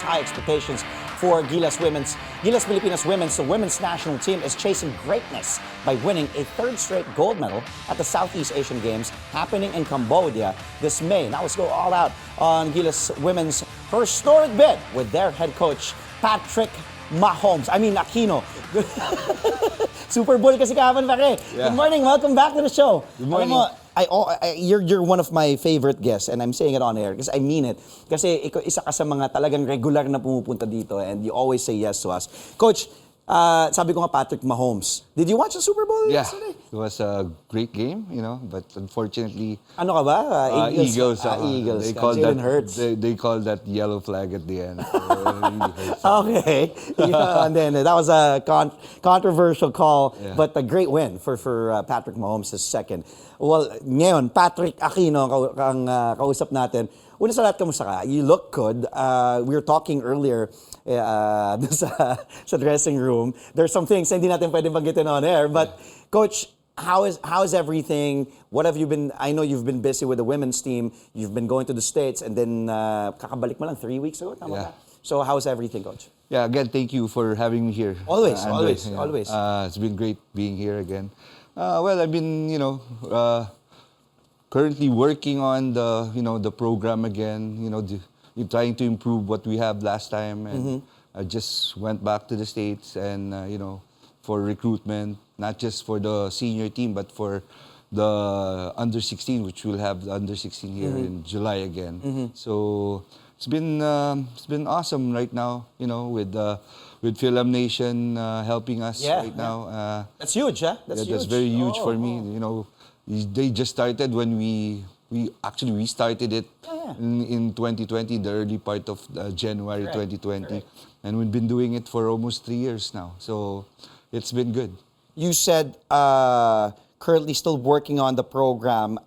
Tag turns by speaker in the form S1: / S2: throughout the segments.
S1: high expectations for Gilas Pilipinas women's. The women's national team is chasing greatness by winning a third straight gold medal at the Southeast Asian Games happening in Cambodia this May. Now let's go all out on Gilas women's her-storic bid with their head coach, Pat Aquino. Super Bowl kasi kahapon, pare.
S2: Yeah.
S1: Good morning, welcome back to the show.
S2: Good morning.
S1: Alam mo, you're one of my favorite guests and I'm saying it on air because I mean it. Kasi ikaw isa ka sa mga talagang regular na pumupunta dito and you always say yes to us. Coach, sabi ko nga Patrick Mahomes. Did you watch the Super Bowl yesterday?
S2: It was a great game, but unfortunately...
S1: Ano ka ba?
S2: Eagles.
S1: Eagles.
S2: They called
S1: Jalen
S2: that,
S1: Hurts.
S2: they called that yellow flag at the end. So it really hurts.
S1: Okay. Yeah, and then that was a controversial call, but a great win for Patrick Mahomes, his second. Well, ngayon, Patrick Aquino ang kausap natin. Una sa lahat, kamusta ka? You look good. We were talking earlier sa dressing room. There's some things na hindi natin pwede banggitin on air. But, Coach, how is everything? What have you been? I know you've been busy with the women's team. You've been going to the States, and then kakabalik mo lang 3 weeks ago. Tama ba? So, how's everything, Coach?
S2: Yeah, again, thank you for having me here.
S1: Always.
S2: It's been great being here again. Well, I've been, currently working on the program again. Trying to improve what we have last time, and I just went back to the States and for recruitment, not just for the senior team, but for the under 16, which we'll have the under 16 here in July again. So it's been awesome right now, with Film Nation helping us right now.
S1: That's huge, huh? That's huge.
S2: That's very huge for me. They just started when we started it in 2020, the early part of January 2020, and we've been doing it for almost 3 years now. So it's been good.
S1: You said currently still working on the program.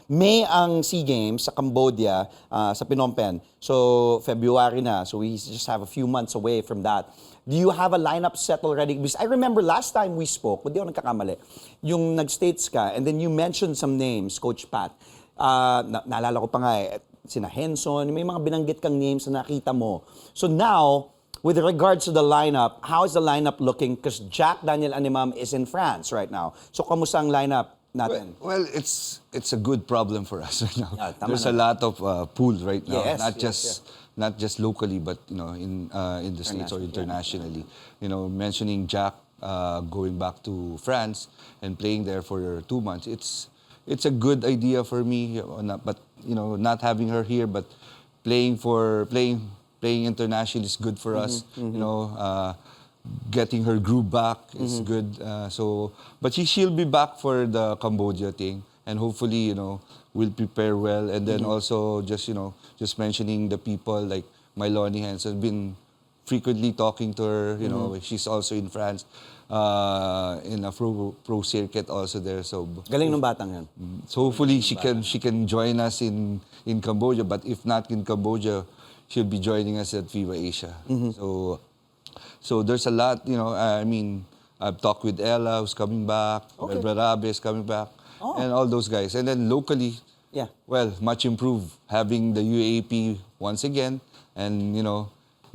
S1: May ang SEA Games sa Cambodia, sa Phnom Penh. So February na. So we just have a few months away from that. Do you have a lineup set already? Because I remember last time we spoke, hindi ako nagkakamali, yung nag-States ka, and then you mentioned some names, Coach Pat. Naalala ko pa nga, sina Henson, may mga binanggit kang names na nakita mo. So now, with regards to the lineup, how is the lineup looking? Because Jack Daniel Animam is in France right now. So kamusta ang lineup natin?
S2: Well, it's a good problem for us right now.
S1: Yeah,
S2: There's a lot of pools right now,
S1: Yes,
S2: not just locally, but in the States or internationally. Mentioning Jack going back to France and playing there for 2 months, it's a good idea for me. But not having her here, but playing internationally is good for us. Getting her groove back is good. But she'll be back for the Cambodia thing, and hopefully, we'll prepare well. And then also just mentioning the people like Myloni Henson. I've been frequently talking to her. She's also in France, in a pro circuit also there. So
S1: Galing ng batang yan.
S2: So hopefully she can join us in Cambodia. But if not in Cambodia, she'll be joining us at Viva Asia. So there's a lot, I've talked with Ella, who's coming back, Berabe is coming back, and all those guys. And then locally, well, much improved, having the UAP once again, and,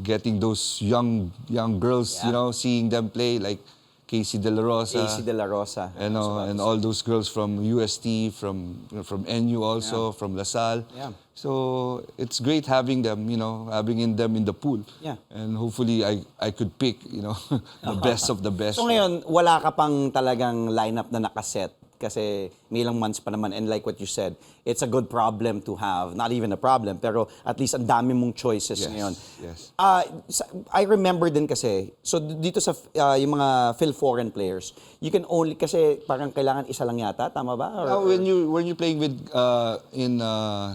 S2: getting those young girls, seeing them play, like Casey De La Rosa. And all those girls from UST, from NU also, from LaSalle.
S1: Yeah.
S2: So it's great having them, having them in the pool.
S1: Yeah.
S2: And hopefully I could pick, the best of the best.
S1: So ngayon, wala ka pang talagang lineup na nakaset kasi may ilang months pa naman. And like what you said, it's a good problem to have. Not even a problem, pero at least ang dami mong choices ngayon.
S2: Yes.
S1: I remember din kasi, so dito sa yung mga Phil foreign players, you can only, kasi parang kailangan isa lang yata, tama ba?
S2: When you're playing with in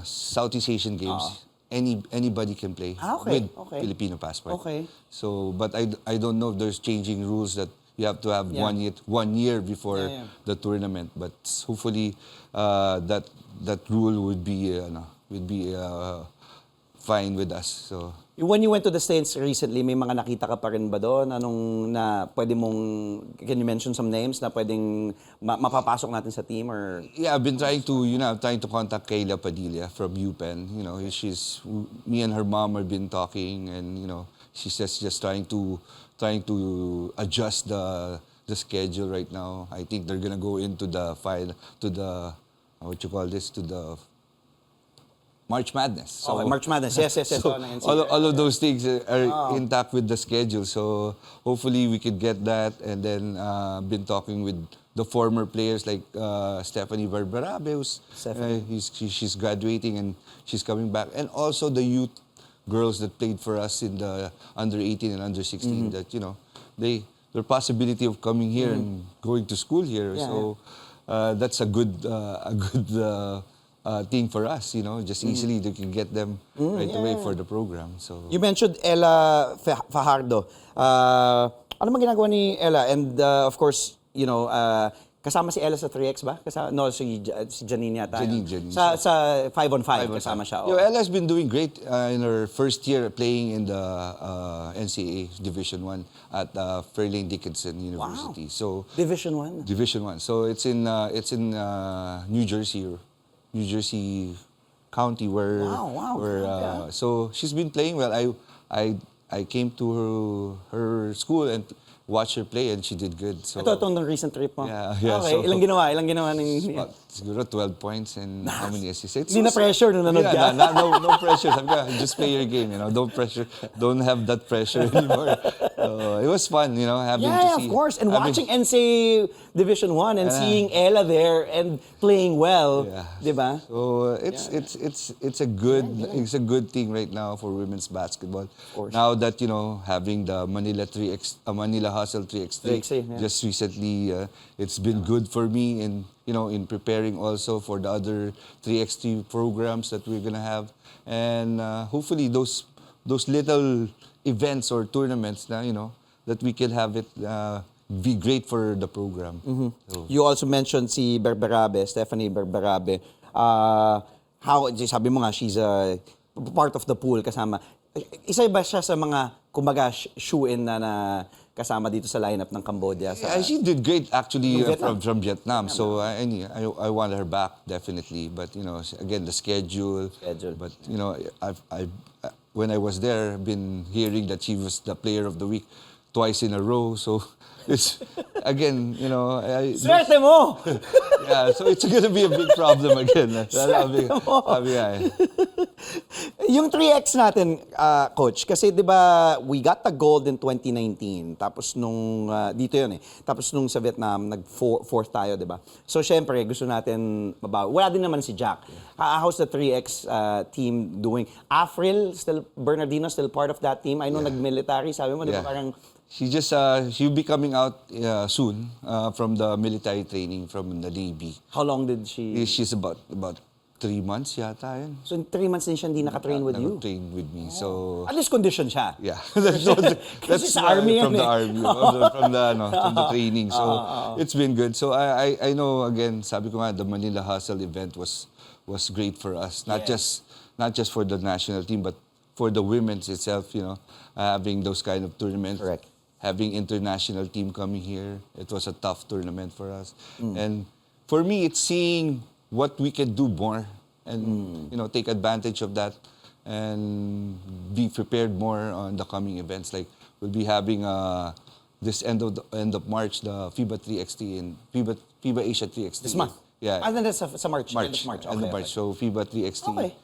S2: Southeast Asian Games, anybody can play with Filipino passport.
S1: Okay.
S2: So, but I don't know if there's changing rules that you have to have 1 year before the tournament. But hopefully that rule would be fine with us. So
S1: When you went to the States recently, may mga nakita ka pa rin ba doon? Pwede mong, can you mention some names na pwedeng mapapasok natin sa team? Or
S2: Yeah, I've been trying to, trying to contact Kayla Padilla from UPenn. Me and her mom have been talking, and she's just trying to adjust the schedule right now. I think they're gonna go into the what you call this, to the March Madness.
S1: So, March Madness, yes.
S2: So all of those things are intact with the schedule. So hopefully we could get that. And then been talking with the former players like Stephanie Barbarabe, she's graduating and she's coming back. And also the youth girls that played for us in the under 18 and under 16 that their possibility of coming here and going to school here. That's a good thing for us, just easily they can get them right away for the program. So
S1: you mentioned Ella Fajardo. Ano bang ginagawa ni Ella? And of course, kasama si Ella sa 3X ba? Si Janine yata.
S2: Janine.
S1: Sa 5-on-5 kasama siya.
S2: Ella's been doing great in her first year playing in the NCAA Division 1 at Fairleigh Dickinson University.
S1: Wow.
S2: So
S1: Division 1.
S2: Division 1. So it's in New Jersey County where so she's been playing well. I came to her school and watched her play and she did good. So
S1: Itong recent trip mo.
S2: Yeah.
S1: Okay,
S2: So,
S1: ilang ginawa
S2: siguro 12 points and how many assists?
S1: Hindi na pressure nung nanood ka?
S2: No pressure. Sabi ka, just play your game, Don't pressure. Don't have that pressure anymore. It was fun, having to see.
S1: Yeah, of course. And watching NCAA Division 1 and seeing Ella there and playing well, di ba?
S2: So it's a good thing right now for women's basketball. Now that having the Manila Hustle 3x3 just recently, it's been good for me in preparing also for the other 3x3 programs that we're gonna have, and hopefully those little events or tournaments na that we can have it be great for the program. So,
S1: You also mentioned si Stephanie Berberabe. Sabi mo nga, she's a part of the pool kasama. Isa ba siya sa mga, kumbaga, shoe-in na kasama dito sa lineup ng Cambodia?
S2: She did great actually
S1: Vietnam.
S2: from Vietnam. So I want her back definitely. But again, the schedule. But when I was there, I've been hearing that she was the player of the week twice in a row. So it's again,
S1: Swerte mo!
S2: yeah. So it's gonna be a big problem again.
S1: Yung 3X natin, Coach, kasi di ba we got the gold in 2019, tapos nung, dito yun tapos nung sa Vietnam, nag-fourth tayo, di ba? So syempre, gusto natin mabawi. Wala din naman si Jack. How's the 3X team doing? Bernardino still part of that team? I know nag-military, sabi mo, di ba parang...
S2: She'll be coming out soon from the military training from the Navy.
S1: How long did she...
S2: She's about 3 months yata yun.
S1: So in 3 months din siya hindi nakatrain with you?
S2: Train with me. So
S1: at least condition siya.
S2: Yeah.
S1: Kasi sa army
S2: from
S1: yan
S2: the army, from the training. So it's been good. So I know again, sabi ko nga, the Manila Hustle event was great for us. Not just for the national team, but for the women's itself, having those kind of tournaments.
S1: Correct.
S2: Having international team coming here, it was a tough tournament for us. And for me, it's seeing what we can do more and take advantage of that and be prepared more on the coming events. Like we'll be having this end of March the FIBA 3x3 and FIBA Asia 3x3.
S1: This month.
S2: Yeah.
S1: And then that's sa March.
S2: End of March. So FIBA 3x3
S1: Okay.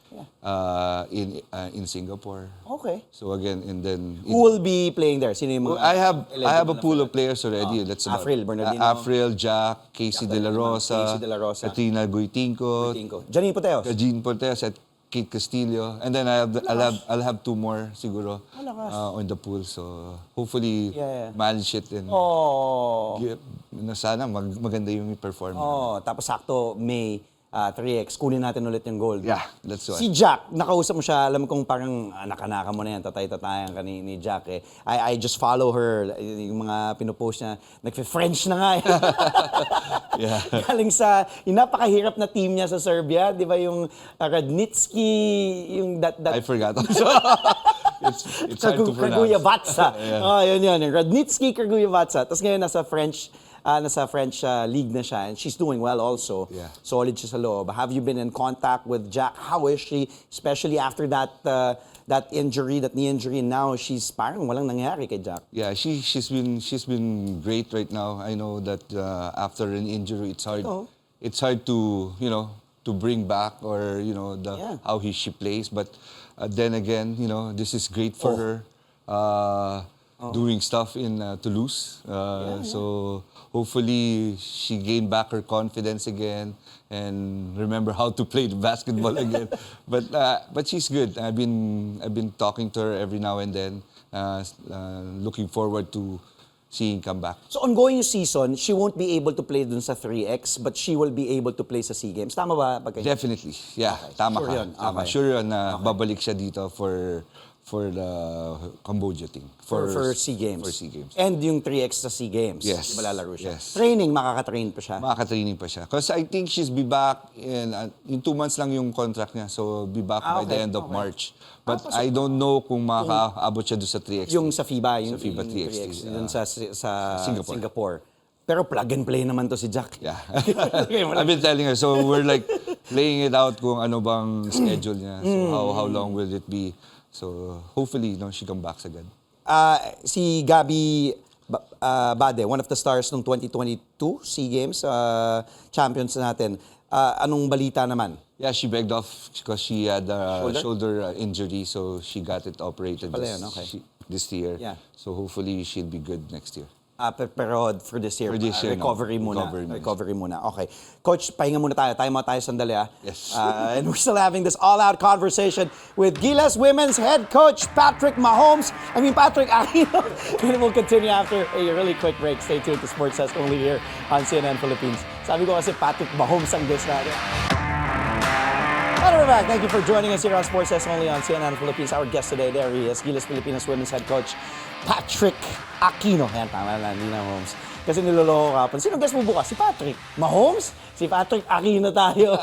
S2: in Singapore.
S1: Okay.
S2: So again, and then
S1: Who will be playing there? Sino yung mga
S2: I have a pool of players already. That's about
S1: Afril, Bernardino.
S2: Afril, Jack, Casey De La Rosa, Katrina Guitinco,
S1: Janine Poteos.
S2: Jean Portes, at Kate Castillo, and then I'll have 2 more siguro on the pool. So hopefully manage it and sana maganda yung performance.
S1: Tapos sakto May 3X, kunin natin ulit yung gold.
S2: Yeah, that's why.
S1: Si Jack, nakausap mo siya, alam kong parang naka mo na yan, tatay-tatayan ka ni Jack eh. I just follow her, yung mga pinopost niya, nagfe-French na nga eh.
S2: Yeah.
S1: Galing sa, yung napakahirap na team niya sa Serbia, di ba yung Radnitsky, yung that...
S2: I forgot. It's hard to pronounce.
S1: Kragujevac.
S2: Yeah.
S1: Oh, yun. Radnitsky Kragujevac. Tapos ngayon nasa French league na siya, and she's doing well also.
S2: Yeah.
S1: Solid siya sa loob. Have you been in contact with Jack? How is she, especially after that injury, that knee injury, and now she's parang walang nangyari kay Jack.
S2: Yeah, she's been great right now. I know that after an injury, it's hard.
S1: Oh.
S2: It's hard to to bring back, or how she plays. But then again, this is great for her. Doing stuff in Toulouse. So hopefully she gained back her confidence again and remember how to play the basketball again. But she's good. I've been talking to her every now and then. Looking forward to seeing come back.
S1: So ongoing yung season, she won't be able to play dun sa 3X, but she will be able to play sa SEA Games. Tama ba?
S2: Definitely. Yeah,
S1: Okay.
S2: tama
S1: Sure
S2: ka.
S1: yun.
S2: Tama.
S1: Okay.
S2: Sure yun na babalik siya dito for the Cambodia team.
S1: For SEA Games.
S2: For SEA Games.
S1: And yung 3X sa SEA Games.
S2: Yes.
S1: Di ba lalaro siya?
S2: Yes.
S1: Training, makaka-train pa siya.
S2: Makaka-training pa siya. Because I think she's be back in 2 months lang yung contract niya. So, be back by the
S1: okay.
S2: end of
S1: Okay.
S2: March. But I don't know kung makakaabot siya doon sa 3X.
S1: Yung sa FIBA, yung
S2: Sa FIBA
S1: yung
S2: 3X.
S1: dun sa
S2: Singapore.
S1: Singapore. Pero plug and play naman to si Jack.
S2: Yeah. I've been telling her. So, we're like playing it out kung ano bang schedule niya. So, how long will it be? So, hopefully, she come back agad.
S1: Si Gabby Bade, one of the stars ng 2022 SEA Games, champions natin. Anong balita naman?
S2: Yeah, she begged off because she had a shoulder injury, so she got it operated
S1: Pala yun, okay.
S2: this year.
S1: Yeah.
S2: So hopefully she'll be good next year.
S1: Pero for this year,
S2: For this year,
S1: recovery
S2: no.
S1: muna.
S2: Recovery
S1: muna. Okay. Coach, pahinga muna tayo. Time out tayo sandali.
S2: Yes.
S1: And we're still having this all-out conversation with Gilas Women's head coach, Patrick Aquino. And we'll continue after a really quick break. Stay tuned to Sports Desk only here on CNN Philippines. Sabi ko kasi Patrick Mahomes ang guest natin. Hello, we're back. Thank you for joining us here on Sports Desk only on CNN Philippines. Our guest today, there he is, Gilas Pilipinas Women's head coach, Patrick Aquino. Ayan, tama na, hindi na Mahomes. Kasi niloloko ka pa. Sino guest mo bukas? Si Patrick. Mahomes? Si Patrick Aquino tayo.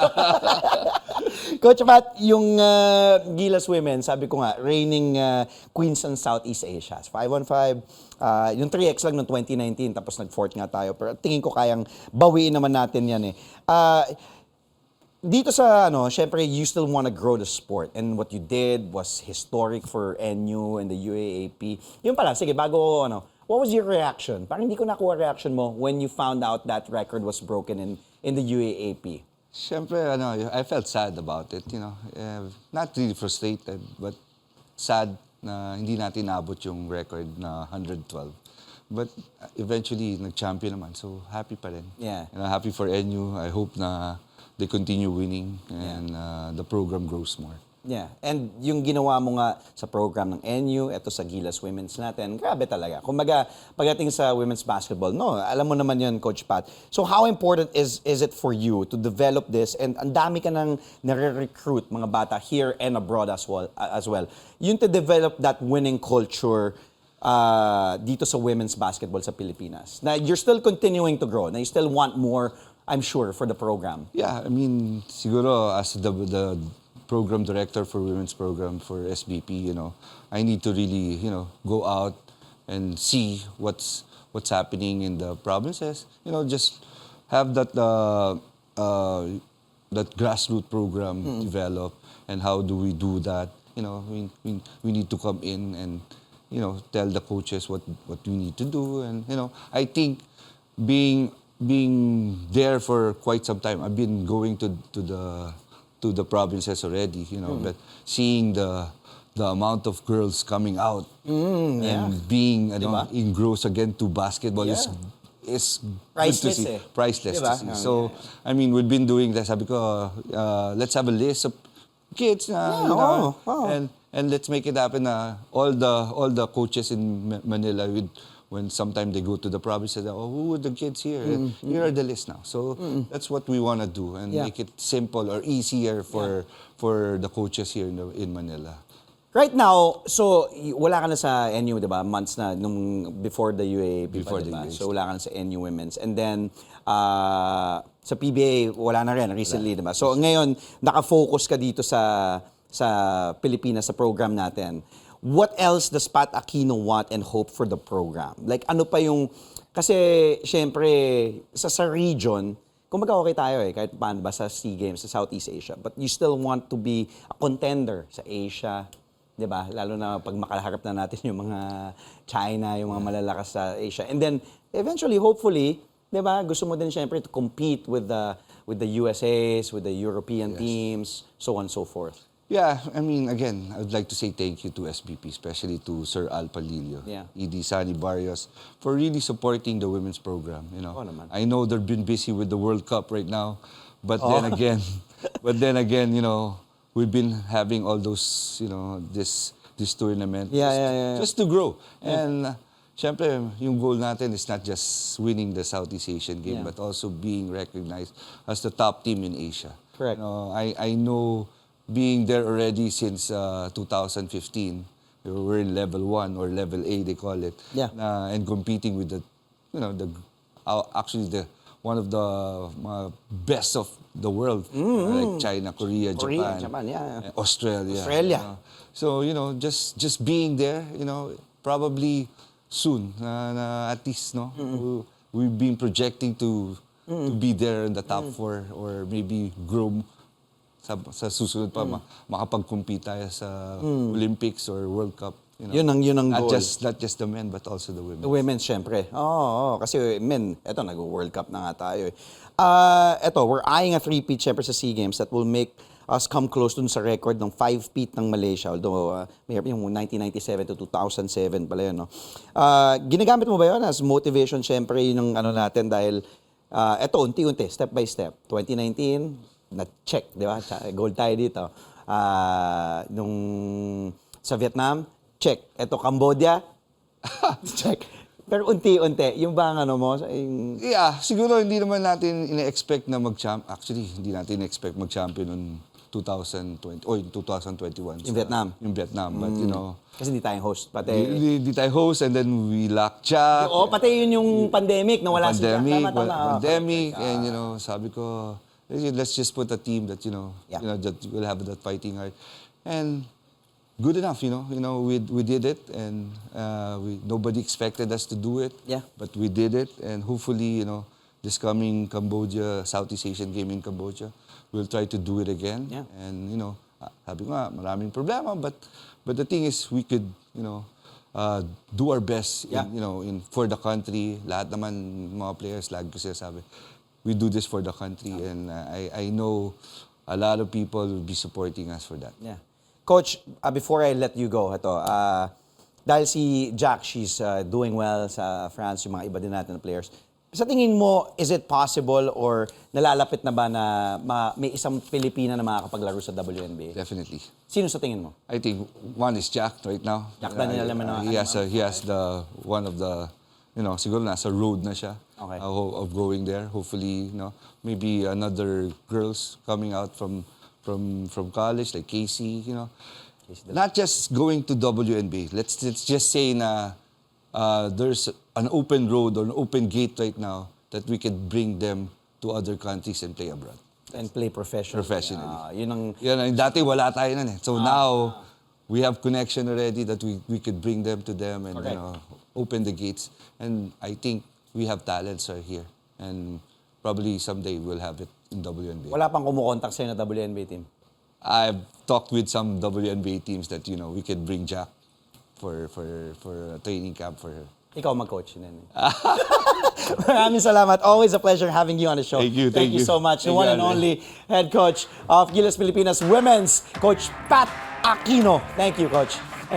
S1: Coach Pat, yung Gilas Women, sabi ko nga, reigning queens ng Southeast Asia. 5-on-5. Yung 3X lang noong 2019, tapos nag-4th nga tayo. Pero tingin ko kayang bawiin naman natin yan eh. Dito sa, syempre, you still want to grow the sport. And what you did was historic for NU and the UAAP. Yun pala, sige, bago, what was your reaction? Parang hindi ko nakuha reaction mo when you found out that record was broken in the UAAP.
S2: Siyempre, I felt sad about it, not really frustrated, but sad na hindi natin nabot yung record na 112. But eventually, nag-champion naman. So, happy pa rin.
S1: Yeah.
S2: And happy for NU. I hope na they continue winning and the program grows more.
S1: Yeah. And yung ginawa mo nga sa program ng NU, eto sa Gilas Women's natin, grabe talaga. Kumbaga, pagdating sa women's basketball, alam mo naman yun, Coach Pat. So how important is it for you to develop this? And ang dami ka nang nare-recruit mga bata here and abroad as well. Yun to develop that winning culture dito sa women's basketball sa Pilipinas. Na you're still continuing to grow, na you still want more, I'm sure, for the program.
S2: Yeah, I mean, siguro as the program director for women's program for SBP, I need to really, go out and see what's happening in the provinces. Just have that that grassroots program develop, and how do we do that? We need to come in and tell the coaches what we need to do, and I think being there for quite some time. I've been going to the provinces already, but seeing the amount of girls coming out and being engrossed again to basketball is
S1: priceless.
S2: good to see. Priceless
S1: Diba?
S2: to see. So, I mean, we've been doing that. Sabi ko, let's have a list of kids na, and let's make it happen. All the coaches in Manila when sometimes they go to the province, they say, who are the kids here? Here are the list now. So that's what we want to do, and make it simple or easier for the coaches here in Manila.
S1: Right now, so wala ka na sa NU, di ba? Months na before the UAAP
S2: Before
S1: pa,
S2: the
S1: diba?
S2: UAAP.
S1: So wala ka na sa NU Women's. And then, sa PBA, wala na rin recently, di ba? So ngayon, nakafocus ka dito sa Pilipinas, sa program natin. what else does Pat Aquino want and hope for the program? Like ano pa yung, kasi syempre sa region, kumbaga okay tayo kahit paano ba sa SEA Games, sa Southeast Asia. But you still want to be a contender sa Asia, di ba? Lalo na pag makaharap na natin yung mga China, yung mga malalakas sa Asia. And then, eventually, hopefully, di ba, gusto mo din syempre to compete with the USAs, with the European teams, so on and so forth.
S2: Yeah, I mean, again, I would like to say thank you to SBP, especially to Sir Al Palillo, ED Sani Barrios, for really supporting the women's program. You know, I know they've been busy with the World Cup right now, but then again, you know, we've been having all those, you know, this tournament just to grow. And syempre, yung goal natin is not just winning the Southeast Asian game, but also being recognized as the top team in Asia.
S1: Correct.
S2: You know, I know. Being there already since 2015, we're in level 1 or level A, they call it. And competing with the, you know, actually one of the best of the world, like China, Korea, Japan, Australia. You know. So, you know, just being there, you know, probably soon, at least, no, we've been projecting to be there in the top 4 or maybe grow. Sa susunod pa, makapag-compete tayo sa Olympics or World Cup. You know?
S1: Yun ang goal.
S2: Not just the men, but also the women.
S1: The women, syempre. Kasi men, eto, nag-World Cup na nga tayo. Eto, we're eyeing a three-peat, syempre, sa SEA Games that will make us come close dun sa record ng 5-peat ng Malaysia. Although, may yung 1997 to 2007 pala yun, no? Ginagamit mo ba yun as motivation, syempre, yun ang ano natin dahil, eto, unti-unti, step by step. 2019, na-check, di ba? Gold tayo dito. Nung sa Vietnam, check. Ito, Cambodia, check. Pero unti-unti, yung bang ano mo?
S2: Yeah, siguro hindi naman natin ina-expect na mag-champ. Actually, hindi natin ina-expect mag-champion noong 2020 o 2021.
S1: In Vietnam?
S2: In Vietnam, but you know.
S1: Kasi hindi tayong host.
S2: Hindi tayo host and then we lacked Jack.
S1: Oo, pati yun yung pandemic, nawala si Jack.
S2: Pandemic, and you know, sabi ko, let's just put a team that, you know, that will have that fighting heart. And good enough, you know, we did it, and nobody expected us to do it. But we did it, and hopefully, you know, this coming Cambodia, Southeast Asian game in Cambodia, we'll try to do it again. And, you know, sabi ko nga, maraming problema, but the thing is, we could, you know, do our best, you know, for the country. Lahat naman mga players, lagi ko sinasabi, we do this for the country, and I know a lot of people will be supporting us for that.
S1: Coach, before I let you go, dahil si Jack, she's doing well sa France, yung mga iba din natin na players. Sa tingin mo, is it possible or nalalapit na ba na may isang Pilipina na makakapaglaro sa WNBA?
S2: Definitely.
S1: Sino sa tingin mo?
S2: I think one is Jack right now.
S1: Jack Daniel naman.
S2: He has one of the, you know, siguro nasa road na siya. Of going there. Hopefully, you know, maybe another girls coming out from college like Casey, you know. Not just going to WNBA. Let's just say na there's an open road or an open gate right now that we can bring them to other countries and play abroad.
S1: And play professionally.
S2: Yun ang dati wala tayo nun eh. So now we have connection already that we could bring them to them and you know, open the gates. And I think we have talents right here, and probably someday we'll have it in WNBA.
S1: Wala pang kumukontak sa'yo na WNBA team?
S2: I've talked with some WNBA teams that, you know, we could bring Jack for a training camp for her.
S1: Ikaw mag-coach. Maraming salamat. Always a pleasure having you on the show.
S2: Thank you
S1: so much. The one and only head coach of Gilas Pilipinas Women's, Coach Pat Aquino. Thank you, Coach.